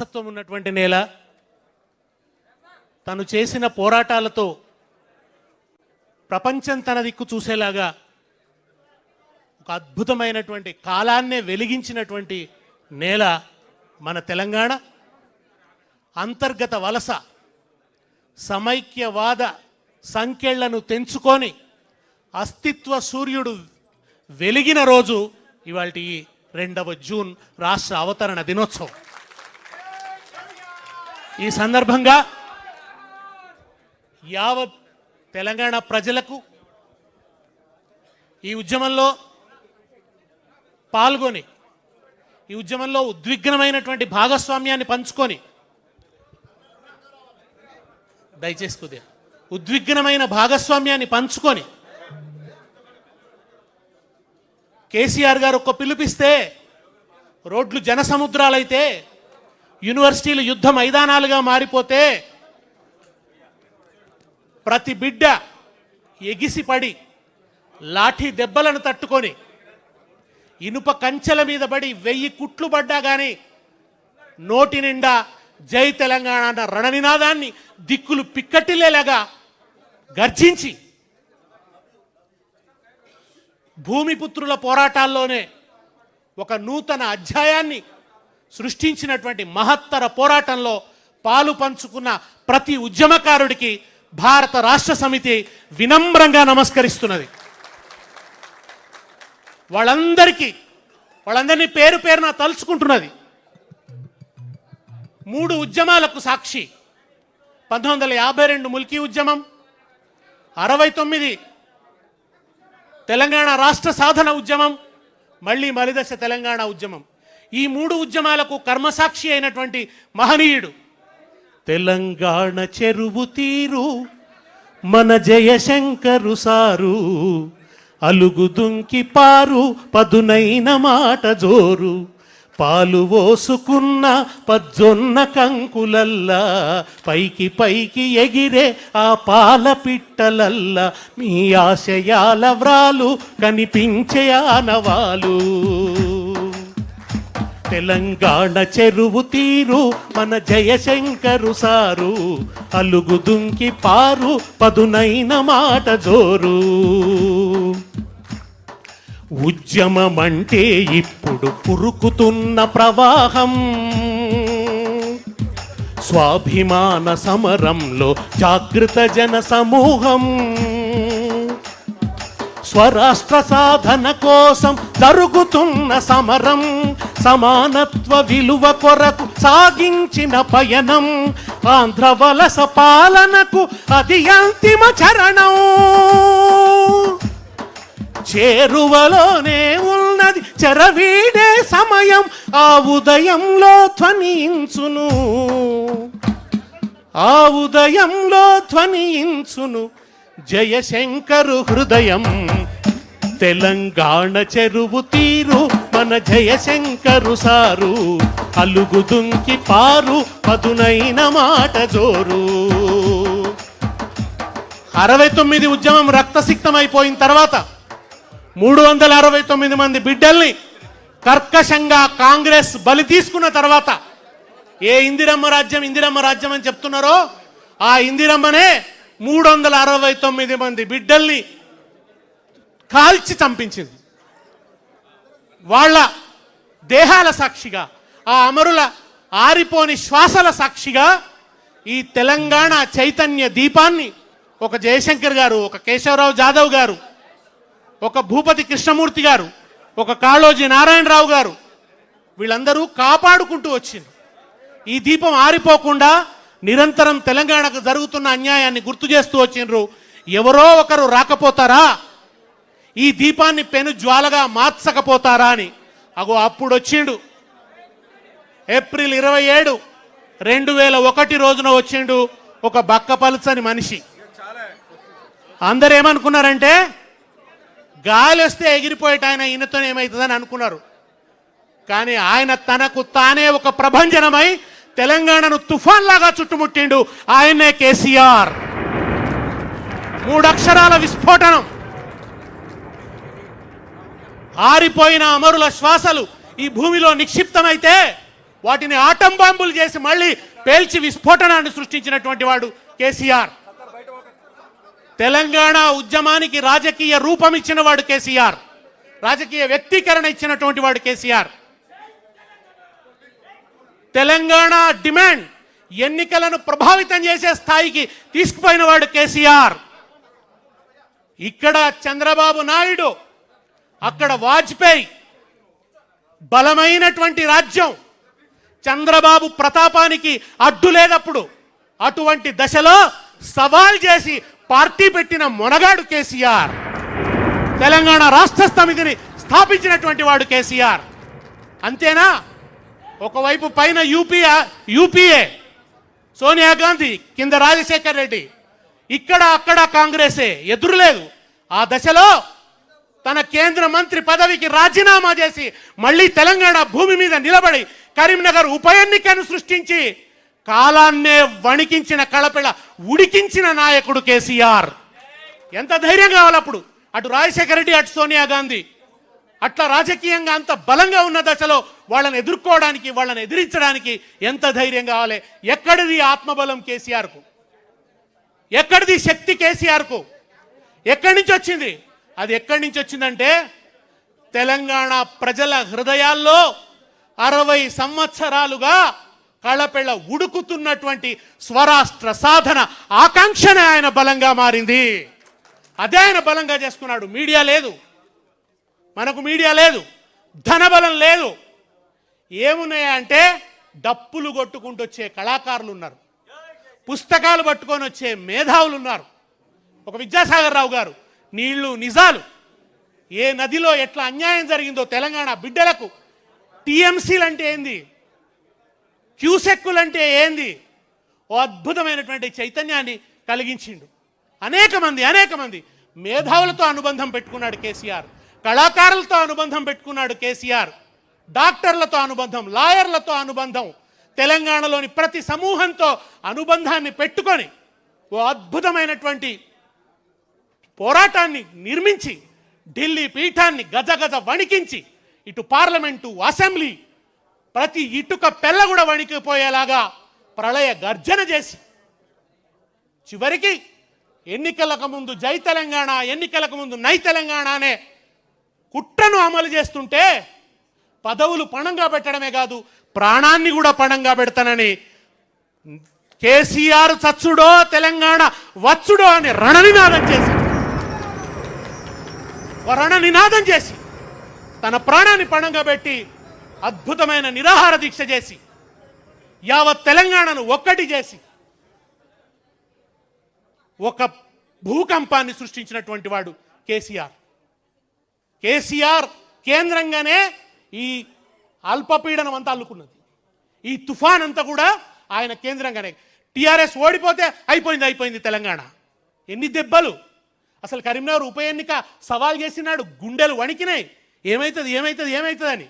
తత్వం ఉన్నటువంటి నేల, తను చేసిన పోరాటాలతో ప్రపంచం తన దిక్కు చూసేలాగా ఒక అద్భుతమైనటువంటి కాలాన్నే వెలిగించినటువంటి నేల మన తెలంగాణ. అంతర్గత వలస సమైక్యవాద సంకెళ్లను తెంచుకొని అస్తిత్వ సూర్యుడు వెలిగిన రోజు ఇవాల్టి 2వ జూన్ రాష్ట్ర అవతరణ దినోత్సవం. ఈ సందర్భంగా యావత్ తెలంగాణ ప్రజలకు ఈ ఉద్యమంలో పాల్గొని ఈ ఉద్యమంలో ఉద్విగ్నమైనటువంటి భాగస్వామ్యాన్ని పంచుకొని దయచేసి కొద్దిగా ఉద్విగ్నమైన భాగస్వామ్యాన్ని పంచుకొని కేసీఆర్ గారు ఒక్క పిలుపిస్తే రోడ్లు జనసముద్రాలైతే యూనివర్సిటీలు యుద్ధ మైదానాలుగా మారిపోతే ప్రతి బిడ్డ ఎగిసిపడి లాఠీ దెబ్బలను తట్టుకొని ఇనుప కంచెల మీద పడి 1000 కుట్లు పడ్డా కానీ నోటి నిండా జై తెలంగాణ అన్న రణనినాదాన్ని దిక్కులు పిక్కటిల్లేలాగా గర్జించి భూమిపుత్రుల పోరాటాల్లోనే ఒక నూతన అధ్యాయాన్ని సృష్టించినటువంటి మహత్తర పోరాటంలో పాలు పంచుకున్న ప్రతి ఉద్యమకారుడికి భారత రాష్ట్ర సమితి వినమ్రంగా నమస్కరిస్తున్నది. వాళ్ళందరినీ పేరు పేరున తలుచుకుంటున్నది. 3 ఉద్యమాలకు సాక్షి. 1952 ముల్కీ ఉద్యమం, 69 తెలంగాణ రాష్ట్ర సాధన ఉద్యమం, మళ్ళీ మలిదశ తెలంగాణ ఉద్యమం. ఈ 3 ఉద్యమాలకు కర్మసాక్షి అయినటువంటి మహనీయుడు తెలంగాణ చెరువు తీరు మన జయశంకరు సారు, అలుగు దుంకి పారు పదునైన మాట జోరు, పాలు పోసుకున్న పజ్జొన్న కంకులల్లా పైకి పైకి ఎగిరే ఆ పాల పిట్టలల్లా మీ ఆశయాల వ్రాలు కనిపించే ఆనవాలు. తెలంగాణ చెరువు తీరు మన జయశంకరు సారు, అలుగు దుంకి పారు పదునైన మాట జోరు. ఉద్యమమంటే ఇప్పుడు పురుకుతున్న ప్రవాహం, స్వాభిమాన సమరంలో జాగృత జన సమూహం. స్వరాష్ట్ర సాధన కోసం జరుగుతున్న సమరం, సమానత్వ విలువ కొరకు సాగించిన పయనం, ఆంధ్ర వలస పాలనకు అది అంతిమ చరణం. చేరువలోనే ఉన్నది చెరవీడే సమయం, ఆ ఉదయంలో ధ్వనించును, ఆ ఉదయంలో ధ్వనించును జయశంకరు హృదయం. తెలంగాణ చెరువు తీరు మన జయశంకరు సారు, అలుగు దుంకి పారు పదునైన మాట జోరు. 69 ఉద్యమం రక్తసిక్తమైపోయిన తర్వాత 369 మంది బిడ్డల్ని కర్కశంగా కాంగ్రెస్ బలి తీసుకున్న తర్వాత ఏ ఇందిరమ్మ రాజ్యం అని చెప్తున్నారో ఆ ఇందిరమ్మనే 369 మంది బిడ్డల్ని కాల్చి చంపించింది. వాళ్ళ దేహాల సాక్షిగా, ఆ అమరుల ఆరిపోని శ్వాసల సాక్షిగా ఈ తెలంగాణ చైతన్య దీపాన్ని ఒక జయశంకర్ గారు, ఒక కేశవరావు జాదవ్ గారు, ఒక భూపతి కృష్ణమూర్తి గారు, ఒక కాళోజీ నారాయణరావు గారు, వీళ్ళందరూ కాపాడుకుంటూ వచ్చింది. ఈ దీపం ఆరిపోకుండా నిరంతరం తెలంగాణకు జరుగుతున్న అన్యాయాన్ని గుర్తు చేస్తూ వచ్చిండ్రు. ఎవరో ఒకరు రాకపోతారా, ఈ దీపాన్ని పెను జ్వాలగా మార్చకపోతారా అని. అప్పుడు వచ్చిండు ఏప్రిల్ 27, 2001 రోజున వచ్చిండు ఒక బక్కపలుచని మనిషి. అందరు ఏమనుకున్నారంటే గాలి వస్తే ఎగిరిపోయేట ఆయన, ఈయనతో ఏమవుతుందని అనుకున్నారు. కానీ ఆయన తనకు తానే ఒక ప్రభంజనమై తెలంగాణను తుఫాన్ లాగా చుట్టుముట్టిండు. ఆయనే కేసీఆర్. 3 అక్షరాల విస్ఫోటనం. ఆరిపోయిన అమరుల శ్వాసలు ఈ భూమిలో నిక్షిప్తమైతే వాటిని ఆటం బాంబులు చేసి మళ్ళీ పేల్చి విస్ఫోటనాన్ని సృష్టించినటువంటి వాడు కేసీఆర్. తెలంగాణ ఉద్యమానికి రాజకీయ రూపం ఇచ్చిన వాడు కేసీఆర్, రాజకీయ వ్యక్తీకరణ ఇచ్చినటువంటి వాడు కేసీఆర్. తెలంగాణ డిమాండ్ ఎన్నికలను ప్రభావితం చేసే స్థాయికి తీసుకుపోయిన వాడు కేసీఆర్. ఇక్కడ చంద్రబాబు నాయుడు, అక్కడ వాజ్పేయి. బలమైనటువంటి రాజ్యం, చంద్రబాబు ప్రతాపానికి అడ్డు లేదప్పుడు. అటువంటి దశలో సవాల్ చేసి పార్టీ పెట్టిన మొనగాడు కేసీఆర్. తెలంగాణ రాష్ట్ర సమితిని స్థాపించినటువంటి వాడు కేసీఆర్. అంతేనా? ఒకవైపు పైన యూపీఏ సోనియా గాంధీ, కింద రాజశేఖర్ రెడ్డి, ఇక్కడ అక్కడ కాంగ్రెసే, ఎదురులేదు. ఆ దశలో తన కేంద్ర మంత్రి పదవికి రాజీనామా చేసి మళ్ళీ తెలంగాణ భూమి మీద నిలబడి కరీంనగర్ ఉప ఎన్నికను సృష్టించి కాలాన్నే వణికించిన, కళపిళ ఉడికించిన నాయకుడు కేసీఆర్. ఎంత ధైర్యం కావాలప్పుడు? అటు రాజశేఖర రెడ్డి, అటు సోనియా గాంధీ. అట్లా రాజకీయంగా అంత బలంగా ఉన్న దశలో వాళ్ళని ఎదుర్కోవడానికి, వాళ్ళని ఎదిరించడానికి ఎంత ధైర్యం కావాలి? ఎక్కడిది ఆత్మబలం కేసీఆర్కు? ఎక్కడిది శక్తి కేసీఆర్కు? ఎక్కడి నుంచి వచ్చింది? అది ఎక్కడి నుంచి వచ్చిందంటే తెలంగాణ ప్రజల హృదయాల్లో 60 సంవత్సరాలుగా కళపెళ్ళ ఉడుకుతున్నటువంటి స్వరాష్ట్ర సాధన ఆకాంక్షనే ఆయన బలంగా మారింది. అదే ఆయన బలంగా చేసుకున్నాడు. మీడియా లేదు, మనకు మీడియా లేదు, ధనబలం లేదు. ఏమున్నాయా అంటే డప్పులు కొట్టుకుంటూ వచ్చే కళాకారులు ఉన్నారు, పుస్తకాలు పట్టుకొని వచ్చే మేధావులు ఉన్నారు. ఒక విద్యాసాగర్ రావు గారు నీళ్లు నిజాలు, ఏ నదిలో ఎట్లా అన్యాయం జరిగిందో తెలంగాణ బిడ్డలకు, టీఎంసీలు అంటే ఏంది, క్యూసెక్కులు అంటే ఏంది, ఓ అద్భుతమైనటువంటి చైతన్యాన్ని కలిగించిండు. అనేక మంది మేధావులతో అనుబంధం పెట్టుకున్నాడు కేసీఆర్, కళాకారులతో అనుబంధం పెట్టుకున్నాడు కేసీఆర్, డాక్టర్లతో అనుబంధం, లాయర్లతో అనుబంధం, తెలంగాణలోని ప్రతి సమూహంతో అనుబంధాన్ని పెట్టుకొని ఓ అద్భుతమైనటువంటి పోరాటాన్ని నిర్మించి ఢిల్లీ పీఠాన్ని గజగజ వణికించి ఇటు పార్లమెంటు, అసెంబ్లీ, ప్రతి ఇటుక పెళ్ళ కూడా వణికిపోయేలాగా ప్రళయ గర్జన చేసి చివరికి ఎన్నికలకు ముందు జై తెలంగాణ, ఎన్నికలకు ముందు నై తెలంగాణ అనే కుట్రను అమలు చేస్తుంటే పదవులు పణంగా పెట్టడమే కాదు, ప్రాణాన్ని కూడా పణంగా పెడతానని కేసీఆర్ చచ్చుడో తెలంగాణ వచ్చుడో అని రణనినాదం చేసి తన ప్రాణాన్ని పణంగా పెట్టి అద్భుతమైన నిరాహార దీక్ష చేసి యావత్ తెలంగాణను ఒక్కటి చేసి ఒక భూకంపాన్ని సృష్టించినటువంటి వాడు కేసీఆర్. కేసీఆర్ కేంద్రంగానే ఈ అల్పపీడనం అంతా అల్లుకున్నది. ఈ తుఫాన్ అంతా కూడా ఆయన కేంద్రంగానే. టీఆర్ఎస్ ఓడిపోతే అయిపోయింది తెలంగాణ. ఎన్ని దెబ్బలు! అసలు కరీంనగర్ ఉప ఎన్నిక సవాల్ చేసినాడు, గుండెలు వణికినాయి. ఏమవుతుంది అని.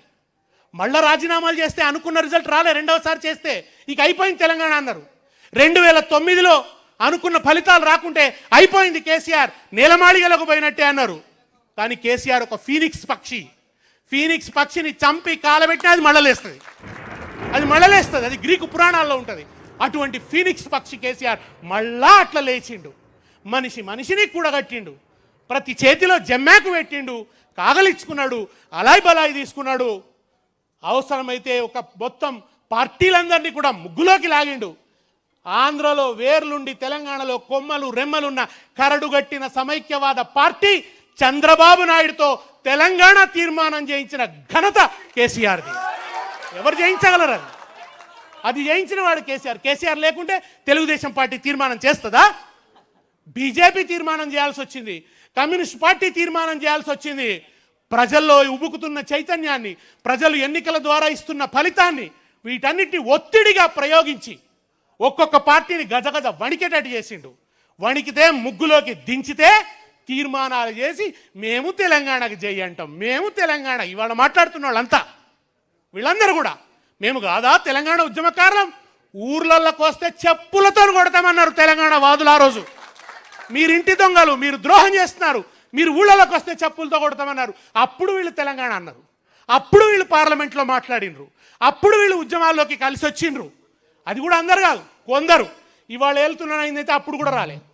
మళ్ళా రాజీనామాలు చేస్తే అనుకున్న రిజల్ట్ రాలే, రెండవసారి చేస్తే ఇక అయిపోయింది తెలంగాణ అన్నారు. 2009లో అనుకున్న ఫలితాలు రాకుంటే అయిపోయింది కేసీఆర్, నేలమాళిగలకు పోయినట్టే అన్నారు. కానీ కేసీఆర్ ఒక ఫీనిక్స్ పక్షిని చంపి కాలబెట్టినా అది మళ్ళలేస్తుంది. అది గ్రీకు పురాణాల్లో ఉంటుంది. అటువంటి ఫీనిక్స్ పక్షి కేసీఆర్ మళ్ళా అట్లా లేచిండు. మనిషిని కూడగట్టిండు, ప్రతి చేతిలో జమ్మాకు పెట్టిండు, కాగలిచ్చుకున్నాడు, అలాయ్ బలాయి తీసుకున్నాడు. అవసరమైతే ఒక మొత్తం పార్టీలందరినీ కూడా ముగ్గులోకి లాగిండు. ఆంధ్రలో వేర్లుండి తెలంగాణలో కొమ్మలు రెమ్మలున్న కరడుగట్టిన సమైక్యవాద పార్టీ చంద్రబాబు నాయుడుతో తెలంగాణ తీర్మానం చేయించిన ఘనత కేసీఆర్ది. ఎవరు చేయించగలరు? అది చేయించిన వాడు కేసీఆర్ లేకుంటే తెలుగుదేశం పార్టీ తీర్మానం చేస్తుందా? బీజేపీ తీర్మానం చేయాల్సి వచ్చింది, కమ్యూనిస్ట్ పార్టీ తీర్మానం చేయాల్సి వచ్చింది. ప్రజల్లో ఉబుకుతున్న చైతన్యాన్ని, ప్రజలు ఎన్నికల ద్వారా ఇస్తున్న ఫలితాన్ని, వీటన్నిటిని ఒత్తిడిగా ప్రయోగించి ఒక్కొక్క పార్టీని గజగజ వణికేటట్టు చేసిండు. వణికితే ముగ్గులోకి దించితే తీర్మానాలు చేసి మేము తెలంగాణకు జై అంటాం, మేము తెలంగాణ. ఇవాళ మాట్లాడుతున్న వాళ్ళంతా వీళ్ళందరూ కూడా మేము కాదా తెలంగాణ ఉద్యమకారులం, ఊర్లలోకి వస్తే చెప్పులతో కొడతామన్నారు తెలంగాణ వాదులు. ఆ రోజు మీరింటి దొంగలు, మీరు ద్రోహం చేస్తున్నారు, మీరు ఊళ్ళలోకి వస్తే చెప్పులతో కొడతామన్నారు. అప్పుడు వీళ్ళు తెలంగాణ అన్నారు. అప్పుడు వీళ్ళు పార్లమెంట్లో మాట్లాడినరు, అప్పుడు వీళ్ళు ఉద్యమాల్లోకి కలిసి వచ్చిండ్రు. అది కూడా అందరు కాదు, కొందరు. ఇవాళ వెళ్తున్నానైందైతే అప్పుడు కూడా రాలేదు.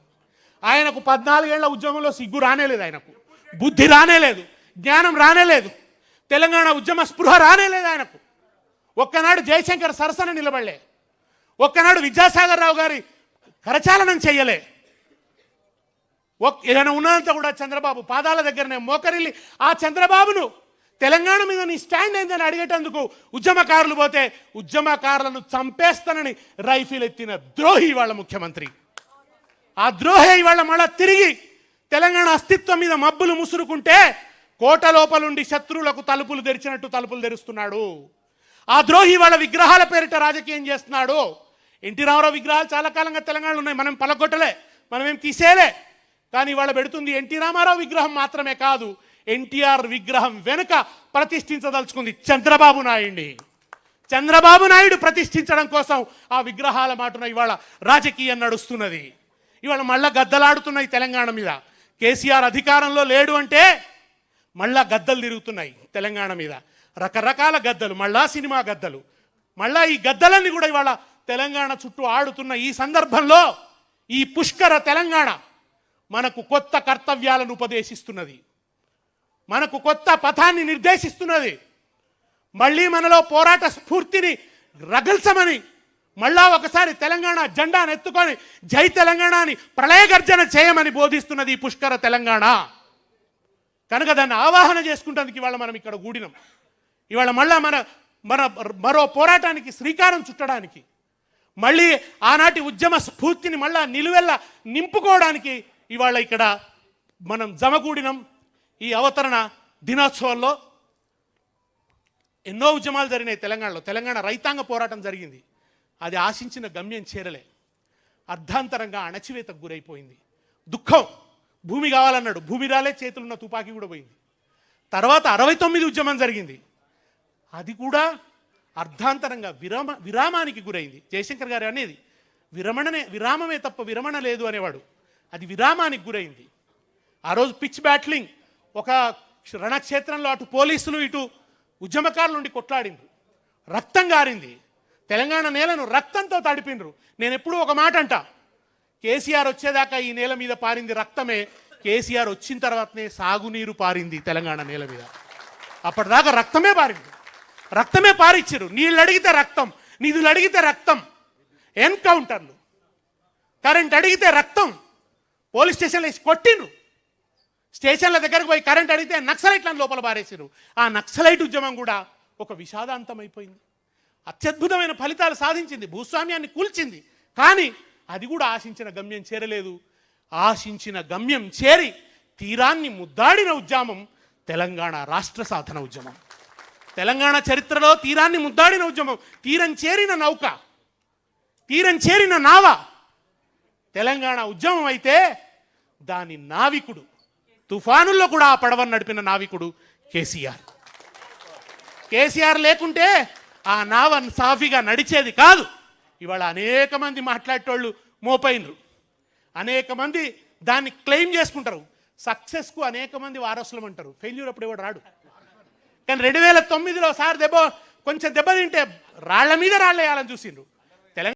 ఆయనకు 14 ఏళ్ల ఉద్యమంలో సిగ్గు రానేలేదు, ఆయనకు బుద్ధి రానేలేదు, జ్ఞానం రానేలేదు, తెలంగాణ ఉద్యమ స్పృహ రానేలేదు ఆయనకు. ఒక్కనాడు జయశంకర్ సరసన నిలబడలే, ఒక్కనాడు విద్యాసాగర్ రావు గారి కరచాలనం చెయ్యలే. ఏదైనా ఉన్నదంతా కూడా చంద్రబాబు పాదాల దగ్గరనే మోకరిల్లి ఆ చంద్రబాబును తెలంగాణ మీద నీ స్టాండ్ ఏందని అడిగేటందుకు ఉద్యమకారులు పోతే ఉద్యమకారులను చంపేస్తానని రైఫిల్ ఎత్తిన ద్రోహి వాళ్ళ ముఖ్యమంత్రి. ఆ ద్రోహి ఇవాళ మళ్ళా తిరిగి తెలంగాణ అస్తిత్వం మీద మబ్బులు ముసురుకుంటే కోట లోపలుండి శత్రువులకు తలుపులు తెరిచినట్టు తలుపులు తెరుస్తున్నాడు. ఆ ద్రోహి వాళ్ళ విగ్రహాల పేరిట రాజకీయం చేస్తున్నాడు. ఎన్టీ రామారావు విగ్రహాలు చాలా కాలంగా తెలంగాణలో ఉన్నాయి, మనం పలకొట్టలే, మనమేం తీసేలే. కానీ ఇవాళ పెడుతుంది ఎన్టీ రామారావు విగ్రహం మాత్రమే కాదు, ఎన్టీఆర్ విగ్రహం వెనుక ప్రతిష్ఠించదలుచుకుంది చంద్రబాబు నాయుడిని. చంద్రబాబు నాయుడు ప్రతిష్ఠించడం కోసం ఆ విగ్రహాల మాటున ఇవాళ రాజకీయం నడుస్తున్నది. ఇవాళ మళ్ళా గద్దలాడుతున్నాయి తెలంగాణ మీద. కేసీఆర్ అధికారంలో లేడు అంటే మళ్ళా గద్దలు తిరుగుతున్నాయి తెలంగాణ మీద, రకరకాల గద్దలు, మళ్ళా సినిమా గద్దలు. మళ్ళా ఈ గద్దలన్నీ కూడా ఇవాళ తెలంగాణ చుట్టూ ఆడుతున్న ఈ సందర్భంలో ఈ పుష్కర తెలంగాణ మనకు కొత్త కర్తవ్యాలను ఉపదేశిస్తున్నది, మనకు కొత్త పథాన్ని నిర్దేశిస్తున్నది. మళ్ళీ మనలో పోరాట స్ఫూర్తిని రగల్చమని మళ్ళా ఒకసారి తెలంగాణ జెండాను ఎత్తుకొని జై తెలంగాణ అని ప్రళయగర్జన చేయమని బోధిస్తున్నది ఈ పుష్కర తెలంగాణ. కనుక దాన్ని ఆవాహన చేసుకుంటానికి ఇవాళ మనం ఇక్కడ కూడినాం. ఇవాళ మళ్ళా మరో పోరాటానికి శ్రీకారం చుట్టడానికి, మళ్ళీ ఆనాటి ఉద్యమ స్ఫూర్తిని మళ్ళా నిలువెల్ల నింపుకోవడానికి ఇవాళ ఇక్కడ మనం జమకూడినం. ఈ అవతరణ దినోత్సవంలో ఎన్నో ఉద్యమాలు జరిగినాయి తెలంగాణలో. తెలంగాణ రైతాంగ పోరాటం జరిగింది, అది ఆశించిన గమ్యం చేరలే, అర్ధాంతరంగా అణచివేతకు గురైపోయింది. దుఃఖం, భూమి కావాలన్నాడు, భూమి రాలే, చేతులున్న తుపాకీ కూడా పోయింది. తర్వాత 69 ఉద్యమం జరిగింది, అది కూడా అర్ధాంతరంగా విరామానికి గురైంది. జయశంకర్ గారు అనేది విరామమే తప్ప విరమణ లేదు అనేవాడు, అది విరామానికి గురైంది. ఆ రోజు పిచ్ బ్యాట్లింగ్, ఒక రణక్షేత్రంలో అటు పోలీసులు ఇటు ఉద్యమకారుల నుండి కొట్లాడిండ్రు, రక్తం గారింది, తెలంగాణ నేలను రక్తంతో తడిపిండ్రు. నేను ఎప్పుడూ ఒక మాట అంటా, కేసీఆర్ వచ్చేదాకా ఈ నేల మీద పారింది రక్తమే, కేసీఆర్ వచ్చిన తర్వాతనే సాగునీరు పారింది తెలంగాణ నేల మీద. అప్పటిదాకా రక్తమే పారింది, రక్తమే పారిచ్చారు. నీళ్ళు అడిగితే రక్తం, నిధులు అడిగితే రక్తం, ఎన్కౌంటర్లు, కరెంట్ అడిగితే రక్తం, పోలీస్ స్టేషన్లో వేసి కొట్టిండ్రు, స్టేషన్ల దగ్గరకు పోయి కరెంట్ అడిగితే నక్సలైట్లను లోపల పారేసారు. ఆ నక్సలైట్ ఉద్యమం కూడా ఒక విషాదాంతమైపోయింది. అత్యద్భుతమైన ఫలితాలు సాధించింది, భూస్వామ్యాన్ని కూల్చింది, కానీ అది కూడా ఆశించిన గమ్యం చేరలేదు. ఆశించిన గమ్యం చేరి తీరాన్ని ముద్దాడిన ఉద్యమం తెలంగాణ రాష్ట్ర సాధన ఉద్యమం. తెలంగాణ చరిత్రలో తీరాన్ని ముద్దాడిన ఉద్యమం, తీరం చేరిన నౌక, తీరం చేరిన నావ తెలంగాణ ఉద్యమం అయితే దాని నావికుడు, తుఫానుల్లో కూడా ఆ పడవను నడిపిన నావికుడు కేసీఆర్. కేసీఆర్ లేకుంటే ఆ నావ సాఫీగా నడిచేది కాదు. ఇవాళ అనేక మంది మాట్లాడేటోళ్ళు మోపైనరు, అనేక మంది దాన్ని క్లెయిమ్ చేసుకుంటారు. సక్సెస్కు అనేక మంది వారసులం అంటారు, ఫెయిల్యూర్ అప్పుడు ఎవడు రాడు. కానీ 2009లో కొంచెం దెబ్బ తింటే రాళ్ల మీద రాళ్ళు వేయాలని చూసిండ్రు.